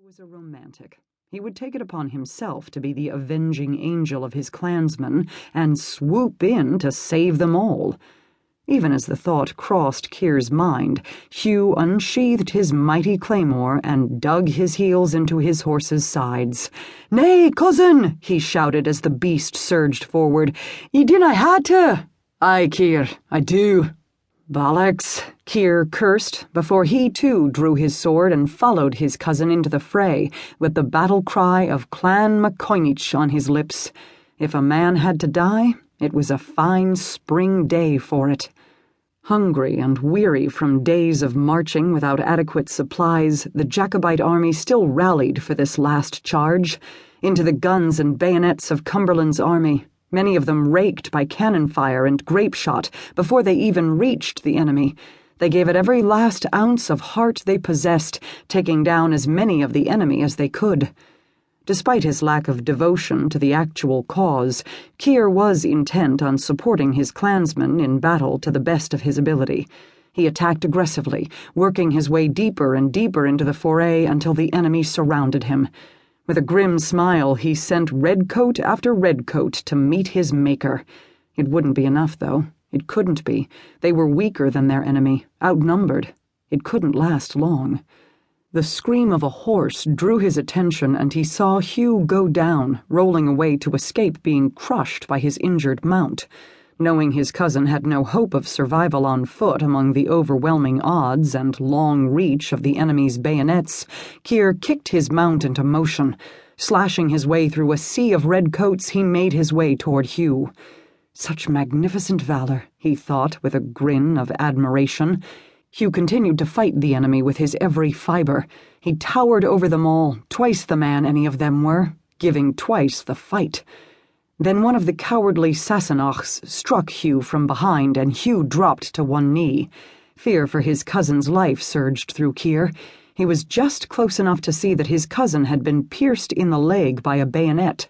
was a romantic. He would take it upon himself to be the avenging angel of his clansmen and swoop in to save them all. Even as the thought crossed Kyr's mind, Hugh unsheathed his mighty claymore and dug his heels into his horse's sides. "Nay, cousin!" he shouted as the beast surged forward. "Ye dinna hae to." "Aye, Kyr, I do." "Bollocks," Kyr cursed, before he too drew his sword and followed his cousin into the fray, with the battle cry of Clan MacCoinich on his lips. If a man had to die, it was a fine spring day for it. Hungry and weary from days of marching without adequate supplies, the Jacobite army still rallied for this last charge, into the guns and bayonets of Cumberland's army, many of them raked by cannon fire and grape shot before they even reached the enemy. They gave it every last ounce of heart they possessed, taking down as many of the enemy as they could. Despite his lack of devotion to the actual cause, Kyr was intent on supporting his clansmen in battle to the best of his ability. He attacked aggressively, working his way deeper and deeper into the foray until the enemy surrounded him. With a grim smile, he sent redcoat after redcoat to meet his maker. It wouldn't be enough, though. It couldn't be. They were weaker than their enemy, outnumbered. It couldn't last long. The scream of a horse drew his attention, and he saw Hugh go down, rolling away to escape being crushed by his injured mount. Knowing his cousin had no hope of survival on foot among the overwhelming odds and long reach of the enemy's bayonets, Kyr kicked his mount into motion. Slashing his way through a sea of redcoats, he made his way toward Hugh. Such magnificent valor, he thought with a grin of admiration. Hugh continued to fight the enemy with his every fiber. He towered over them all, twice the man any of them were, giving twice the fight. Then one of the cowardly Sassenachs struck Hugh from behind, and Hugh dropped to one knee. Fear for his cousin's life surged through Kyr. He was just close enough to see that his cousin had been pierced in the leg by a bayonet.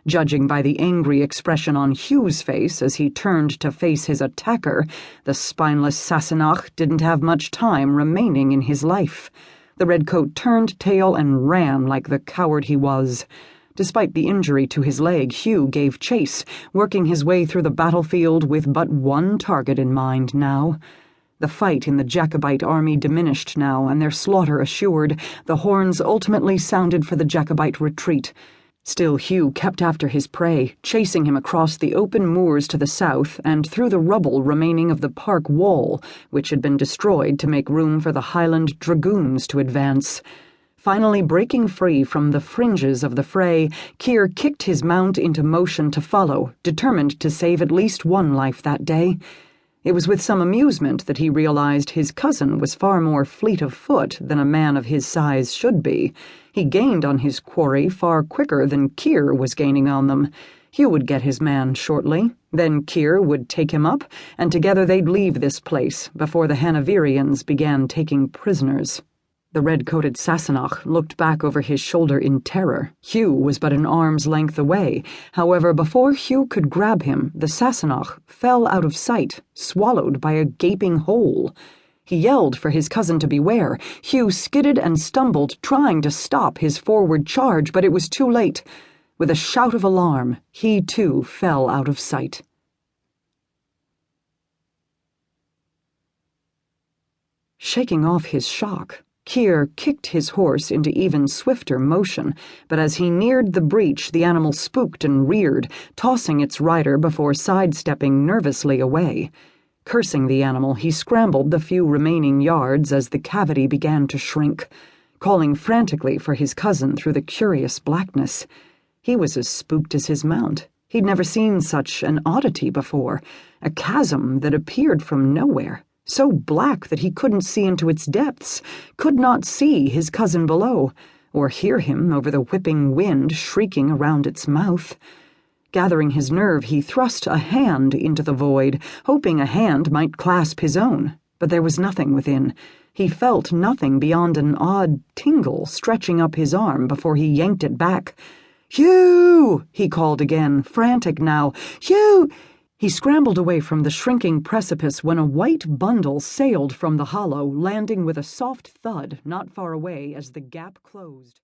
Judging by the angry expression on Hugh's face as he turned to face his attacker, the spineless Sassenach didn't have much time remaining in his life. The redcoat turned tail and ran like the coward he was. Despite the injury to his leg, Hugh gave chase, working his way through the battlefield with but one target in mind now. The fight in the Jacobite army diminished now, and their slaughter assured, the horns ultimately sounded for the Jacobite retreat. Still Hugh kept after his prey, chasing him across the open moors to the south and through the rubble remaining of the park wall, which had been destroyed to make room for the Highland dragoons to advance. Finally breaking free from the fringes of the fray, Kyr kicked his mount into motion to follow, determined to save at least one life that day. It was with some amusement that he realized his cousin was far more fleet of foot than a man of his size should be. He gained on his quarry far quicker than Kyr was gaining on them. Hugh would get his man shortly, then Kyr would take him up, and together they'd leave this place before the Hanoverians began taking prisoners. The red-coated Sassenach looked back over his shoulder in terror. Hugh was but an arm's length away. However, before Hugh could grab him, the Sassenach fell out of sight, swallowed by a gaping hole. He yelled for his cousin to beware. Hugh skidded and stumbled, trying to stop his forward charge, but it was too late. With a shout of alarm, he too fell out of sight. Shaking off his shock, Kyr kicked his horse into even swifter motion, but as he neared the breach, the animal spooked and reared, tossing its rider before sidestepping nervously away. Cursing the animal, he scrambled the few remaining yards as the cavity began to shrink, calling frantically for his cousin through the curious blackness. He was as spooked as his mount. He'd never seen such an oddity before, a chasm that appeared from nowhere. So black that he couldn't see into its depths, could not see his cousin below, or hear him over the whipping wind shrieking around its mouth. Gathering his nerve, he thrust a hand into the void, hoping a hand might clasp his own, but there was nothing within. He felt nothing beyond an odd tingle stretching up his arm before he yanked it back. "Hugh!" he called again, frantic now. "Hugh!" He scrambled away from the shrinking precipice when a white bundle sailed from the hollow, landing with a soft thud not far away as the gap closed.